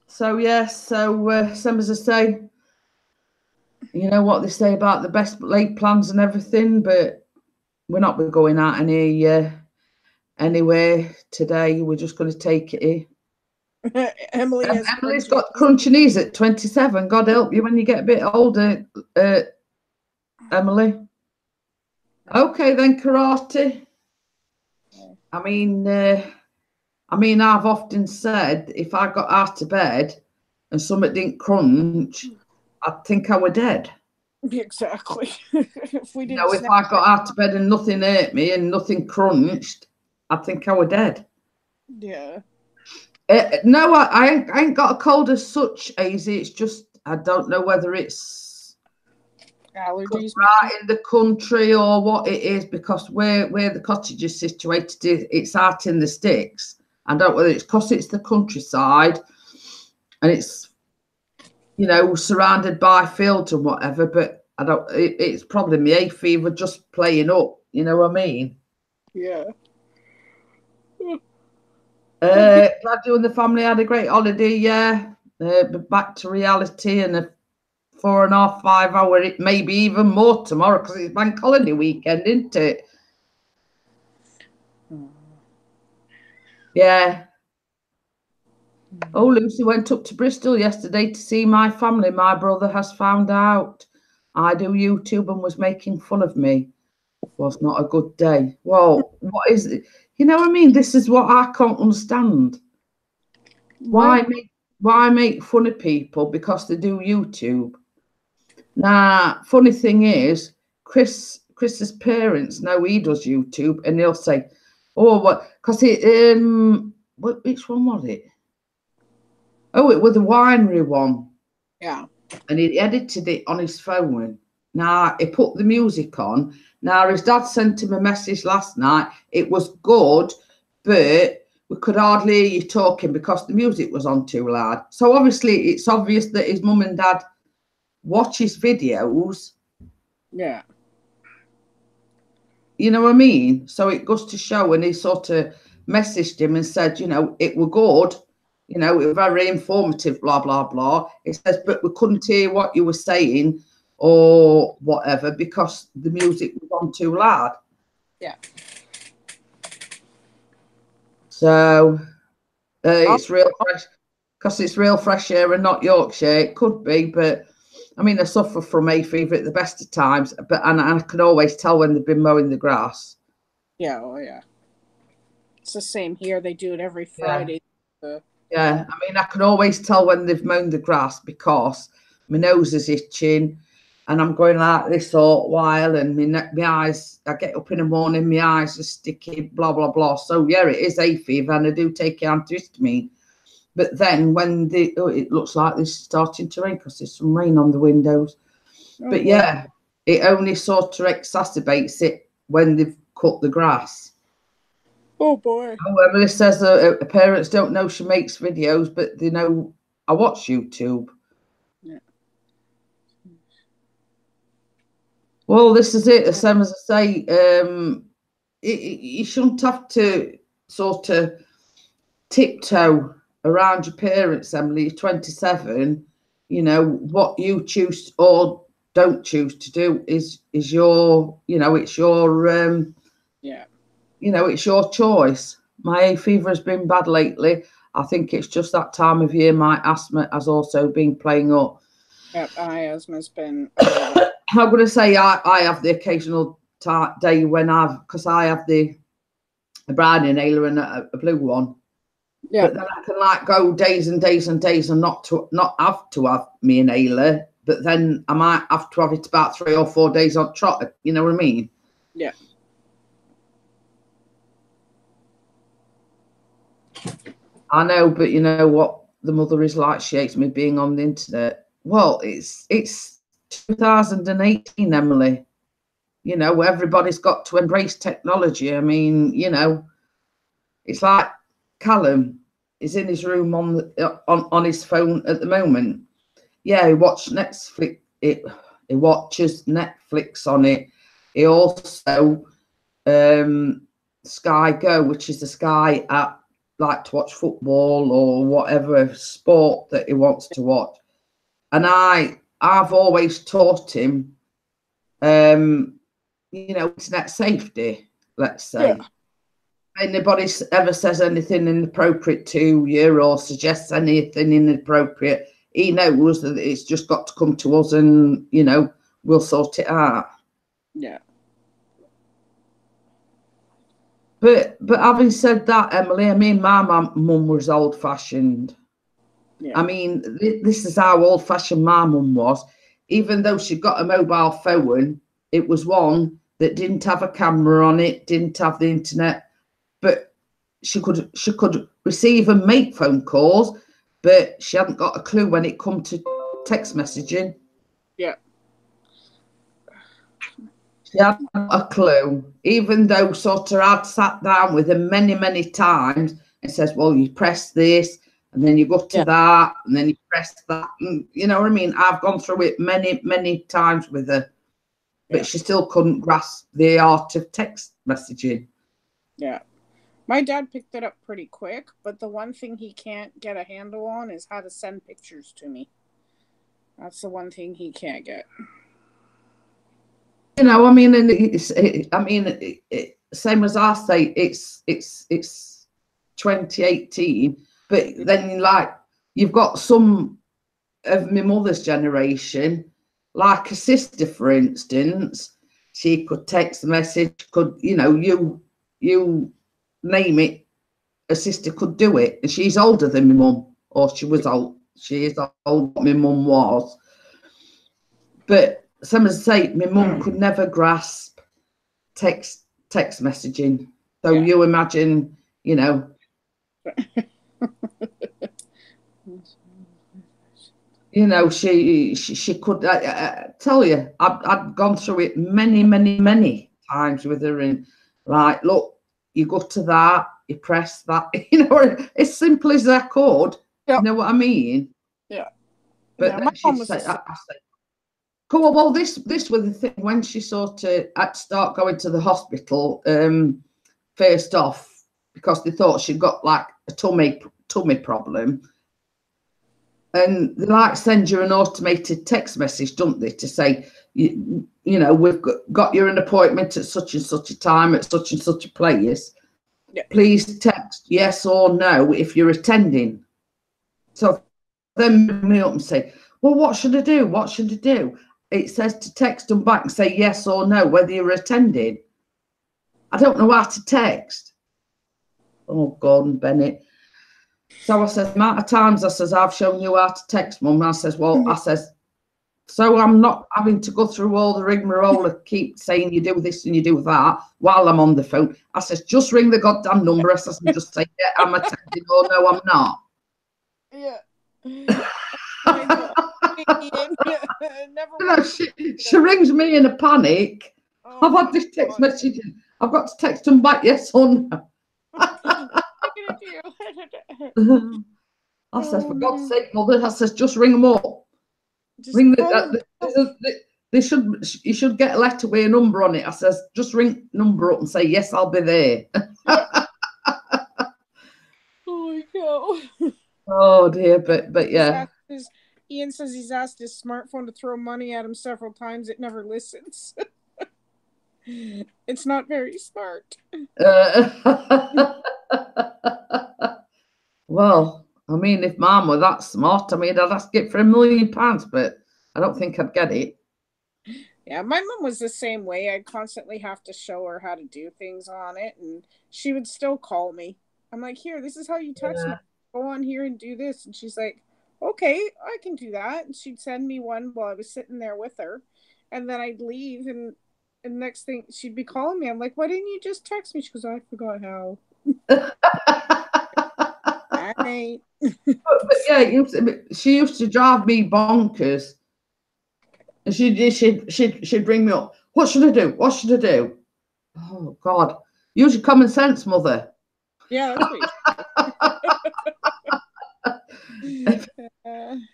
So yes, some as I say, you know what they say about the best laid plans and everything, but we're not going out anywhere today. We're just going to take it here. Emily's got crunchy knees at 27. God help you when you get a bit older, Emily. Okay then, Karate. I mean, I've often said if I got out of bed and something didn't crunch, I'd think I were dead. Exactly. If we didn't. If I got out of bed and nothing hurt me and nothing crunched, I'd think I were dead. Yeah. No, I ain't got a cold as such, Hazy. It's just I don't know whether it's allergies right in the country or what it is, because where the cottage is situated, it's out in the sticks. I don't know whether it's because it's the countryside and it's, you know, surrounded by fields and whatever, but I don't. It's probably my hay fever just playing up. You know what I mean? Yeah. Glad you and the family had a great holiday. Yeah, back to reality and a 4.5, 5 hour, maybe even more tomorrow because it's bank holiday weekend, isn't it? Yeah. Oh, Lucy went up to Bristol yesterday to see my family. My brother has found out I do YouTube and was making fun of me. Was not a good day. Well, what is it? You know what I mean? This is what I can't understand. Why make fun of people because they do YouTube? Now, funny thing is, Chris's parents know he does YouTube, and they'll say, "Oh, what?" Because which one was it? Oh, it was the winery one. Yeah. And he edited it on his phone. Now he put the music on. Now his dad sent him a message last night. It was good, but we could hardly hear you talking because the music was on too loud. So obviously it's obvious that his mum and dad watch his videos. Yeah. You know what I mean? So it goes to show, and he sort of messaged him and said, you know, it were good. You know, it was very informative, blah, blah, blah. It says, but we couldn't hear what you were saying or whatever because the music was on too loud. Yeah. So it's real fresh, because it's real fresh air and not Yorkshire. It could be, but I mean, I suffer from hay fever at the best of times, but and I can always tell when they've been mowing the grass. Yeah, oh yeah. It's the same here. They do it every Friday. Yeah, I mean, I can always tell when they've mown the grass because my nose is itching and I'm going like this all the while, and my eyes, I get up in the morning, my eyes are sticky, blah, blah, blah. So, yeah, it is hay fever, and I do take antihistamine. But then when it looks like this is starting to rain because there's some rain on the windows. Oh, but, yeah, it only sort of exacerbates it when they've cut the grass. Oh, boy. Oh, Emily says parents don't know she makes videos, but they know I watch YouTube. Yeah. Well, this is it. The same as I say, you shouldn't have to sort of tiptoe around your parents, Emily. You're 27. You know, what you choose or don't choose to do is your, you know, it's your, yeah. You know, it's your choice. My hay fever has been bad lately. I think it's just that time of year. My asthma has also been playing up. Yep, my asthma's been. I'm going to say I have the occasional day when because I have the brown inhaler and a blue one. Yeah. But then I can like go days and days and days and not have to have me inhaler. But then I might have to have it about 3 or 4 days on trot. You know what I mean? Yeah. I know, but you know what the mother is like. She hates me being on the internet. Well, it's 2018, Emily. You know, everybody's got to embrace technology. I mean, you know, it's like Callum is in his room on his phone at the moment. Yeah, he watches Netflix. He watches Netflix on it. He also Sky Go, which is the Sky app, like to watch football or whatever sport that he wants to watch. And I've always taught him, you know, internet safety, let's say. Yeah. If anybody ever says anything inappropriate to you or suggests anything inappropriate, he knows that it's just got to come to us and, you know, we'll sort it out. Yeah. But having said that, Emily, I mean, my mum was old-fashioned. Yeah. I mean, this is how old-fashioned my mum was. Even though she got a mobile phone, it was one that didn't have a camera on it, didn't have the internet, but she could receive and make phone calls, but she hadn't got a clue when it come to text messaging. Yeah. She hadn't a clue, even though sort of I'd sat down with her many, many times and says, well, you press this and then you go to that and then you press that. And, you know what I mean? I've gone through it many, many times with her, but she still couldn't grasp the art of text messaging. Yeah. My dad picked it up pretty quick, but the one thing he can't get a handle on is how to send pictures to me. That's the one thing he can't get. You know, I mean, and same as I say, it's 2018, but then like you've got some of my mother's generation, like a sister, for instance, she could text a message, could, you know, you name it, a sister could do it, and she's older than my mum, or she was old. She is old, my mum was, but. Some say my mum could never grasp text messaging. So you imagine, you know. You know, she could tell you. I'd gone through it many, many, many times with her, and like, look, you go to that, you press that. You know, as simple as I could. Yep. You know what I mean? Yeah. But then she'd say, cool. Well, this was the thing when she sort of had to start going to the hospital. First off, because they thought she'd got like a tummy problem, and they like send you an automated text message, don't they, to say, you know, we've got you an appointment at such and such a time at such and such a place. please text yes or no if you're attending. So then ring me up and say, well, what should I do? What should I do? It says to text them back and say yes or no, whether you're attending. I don't know how to text. Oh, Gordon Bennett. So I said, amount of times I says, I've shown you how to text, Mum. I says, well, I says, so I'm not having to go through all the rigmarole of keep saying you do this and you do that while I'm on the phone. I says, just ring the goddamn number. I says, and just say, yeah, I'm attending or no, I'm not. Yeah. Never she rings me in a panic. Oh, I've had this text message. I've got to text them back, yes or no. I says, for God's sake, Mother, I says, just ring them up. Just Ring they should. You should get a letter with a number on it. I says, just ring number up and say yes, I'll be there. Oh my God. Oh dear, but yeah. Ian says he's asked his smartphone to throw money at him several times. It never listens. It's not very smart. Well, I mean, if Mum were that smart, I mean, I'd ask it for £1 million, but I don't think I'd get it. Yeah, my mum was the same way. I'd constantly have to show her how to do things on it, and she would still call me. I'm like, here, this is how you text me. Go on here and do this. And she's like, okay, I can do that. And she'd send me one while I was sitting there with her. And then I'd leave, and next thing, she'd be calling me. I'm like, why didn't you just text me? She goes, I forgot how. Right. But yeah, she used to drive me bonkers. And she'd ring me up. What should I do? What should I do? Oh God! Use your common sense, Mother. Yeah, that's what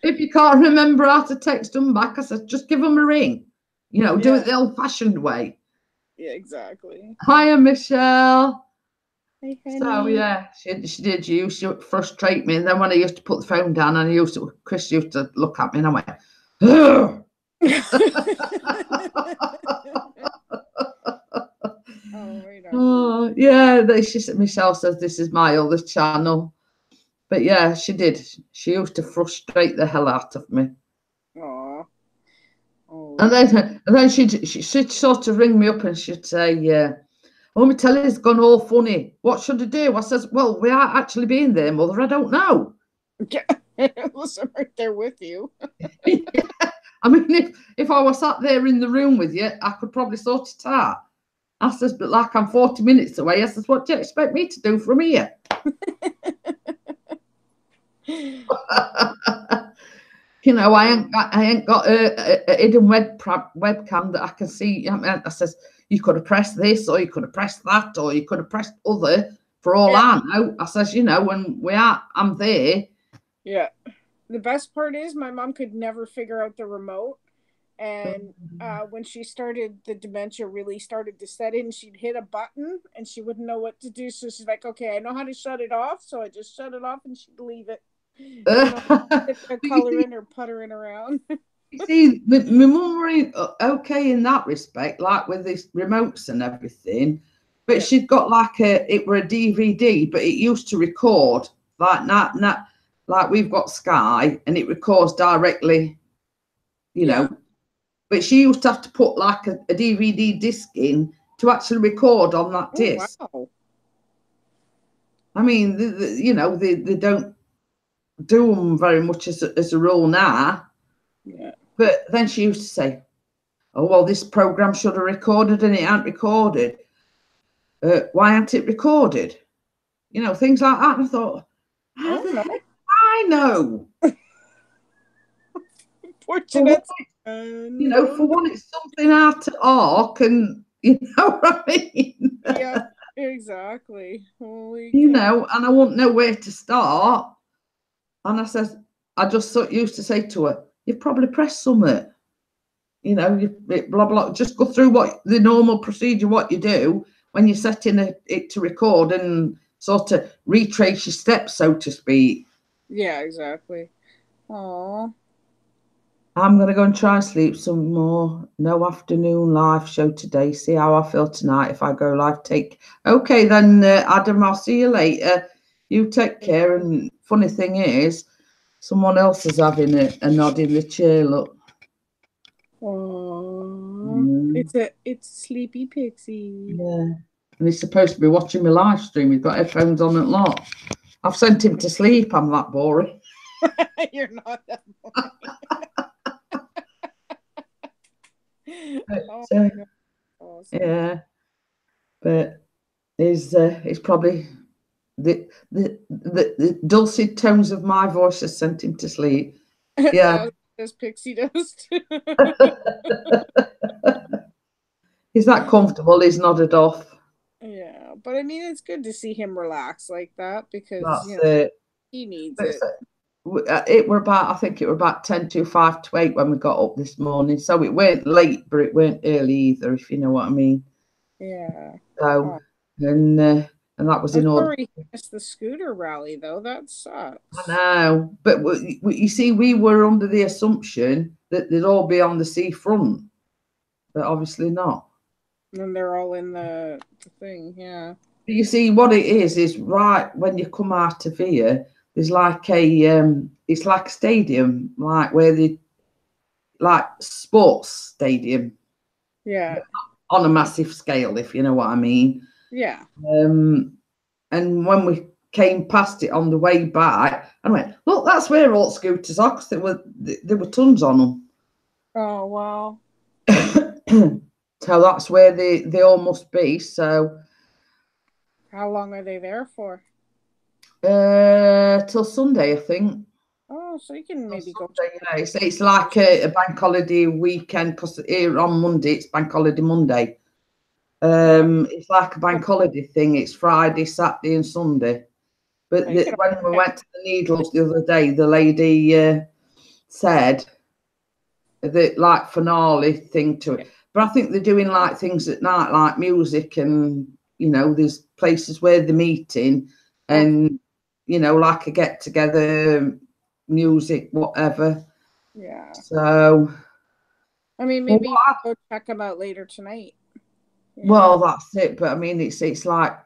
if you can't remember how to text them back, I said, just give them a ring. You know, do it the old-fashioned way. Yeah, exactly. Hiya, Michelle. Hey, so yeah, she did. She used to frustrate me, and then when I used to put the phone down, and Chris used to look at me, and I went, ugh. Oh yeah, Michelle says this is my other channel, but yeah, she did. She used to frustrate the hell out of me. Aww. Oh. And then she'd sort of ring me up and she'd say, "Yeah, let me tell you, it's gone all funny. What should I do?" I says, "Well, we are actually being there, Mother. I don't know." Yeah, listen, right there with you. Yeah. I mean, if I was sat there in the room with you, I could probably sort it out. I says, but like I'm 40 minutes away. I says, what do you expect me to do from here? You know, I ain't got a hidden webcam that I can see. I says, you could have pressed this, or you could have pressed that, or you could have pressed other. For all I know, I says, you know, when I'm there. Yeah. The best part is my mom could never figure out the remote. And when she started, the dementia really started to set in. She'd hit a button and she wouldn't know what to do. So she's like, okay, I know how to shut it off. So I just shut it off and she'd leave it. Coloring or puttering around. You see, my mum were okay in that respect, like with these remotes and everything. But she'd got like it were a DVD, but it used to record like not like we've got Sky and it records directly, you know. But she used to have to put like a DVD disc in to actually record on that disc. Wow. I mean, you know, they don't do them very much as a rule now. Yeah. But then she used to say, oh, well, this program should have recorded and it ain't recorded. Why ain't it recorded? You know, things like that. And I thought, how the heck I know? Fortunate. You know, for one, it's something out of arc, and you know what I mean? Yeah, exactly. Holy you cow. know, and I wouldn't know where to start. And I just used to say to her, you've probably pressed something. You know, blah, blah, just go through what the normal procedure, what you do when you're setting it to record and sort of retrace your steps, so to speak. Yeah, exactly. Aww. I'm going to go and try and sleep some more. No afternoon live show today. See how I feel tonight if I go live. Okay, then, Adam, I'll see you later. You take care. And funny thing is, someone else is having a nod in the chair. Look. Oh, it's Sleepy Pixie. Yeah. And he's supposed to be watching my live stream. He's got headphones on and lot. I've sent him to sleep. I'm that boring. You're not that boring. Oh, So, awesome. yeah, but it's probably the dulcet tones of my voice has sent him to sleep. Yeah, as Pixie does too. He's that comfortable. He's nodded off. Yeah, but I mean, it's good to see him relax like that because That's it. he needs But it. It were about, I think it were about 10 to 5 to 8 when we got up this morning. So it weren't late, but it weren't early either, if you know what I mean. Yeah. So, and that was in order. Sorry, he missed the scooter rally though. That sucks. I know, but you see, we were under the assumption that they'd all be on the seafront, but obviously not. And they're all in the thing, yeah. But you see, what it is right when you come out of here, there's like it's like a stadium, like where like sports stadium. Yeah. On a massive scale, if you know what I mean. Yeah. And when we came past it on the way back, I went, look, that's where all scooters are, because there were tons on them. Oh wow. So that's where they all must be. So how long are they there for? Till Sunday, I think. Oh, so you can maybe go. Yeah, it's like a bank holiday weekend, because here on Monday it's bank holiday Monday. It's like a bank holiday thing. It's Friday, Saturday, and Sunday. But when we went to the Needles the other day, the lady said that like finale thing to it. But I think they're doing like things at night, like music, and there's places where they're meeting, and like a get together, music, whatever. Yeah. So, I mean, maybe go check them out later tonight. Well, that's it. But I mean, it's like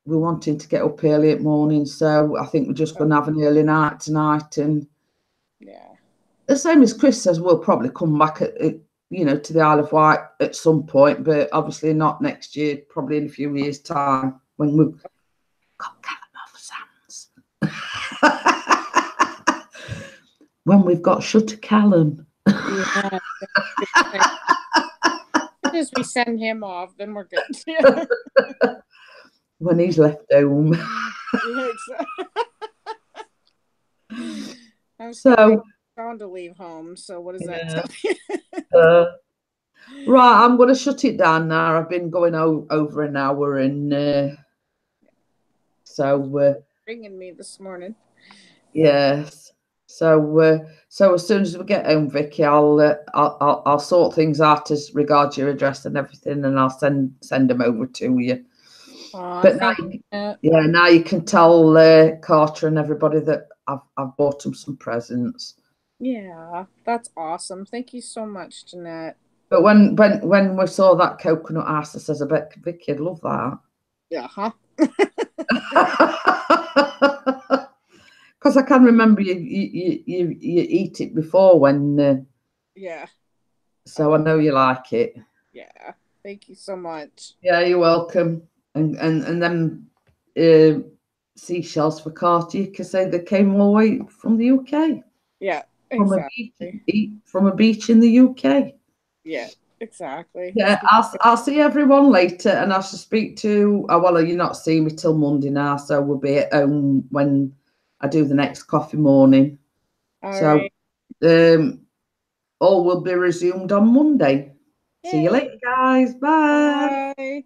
we're wanting to get up early at morning, so I think we're just going to have an early night tonight. And the same as Chris says, we'll probably come back to the Isle of Wight at some point, but obviously not next year. Probably in a few years' time when we've got Callum off Sands. When we've got Shutter Callum. Yeah. As we send him off, then we're good. When he's left home. Yeah, exactly. I'm so trying to leave home. So what does that tell you? Right, I'm going to shut it down now. I've been going over an hour, and so ringing me this morning. Yes. So as soon as we get home, Vicky, I'll sort things out as regards your address and everything, and I'll send them over to you. But now you can tell Carter and everybody that I've bought them some presents. Yeah, that's awesome. Thank you so much, Jeanette. But when we saw that coconut ice, I says, I bet Vicky'd love that. Yeah, huh? Because I can remember you eat it before when. Yeah. So I know you like it. Yeah. Thank you so much. Yeah, you're welcome. And then seashells for Carter, because they came all the way from the UK. Yeah, exactly. From a beach in the UK. Yeah, exactly. Yeah, I'll see everyone later, and I shall speak to. Well, you're not seeing me till Monday now, so we'll be at home when I do the next coffee morning. All right. All will be resumed on Monday. Yay. See you later, guys. Bye. Bye.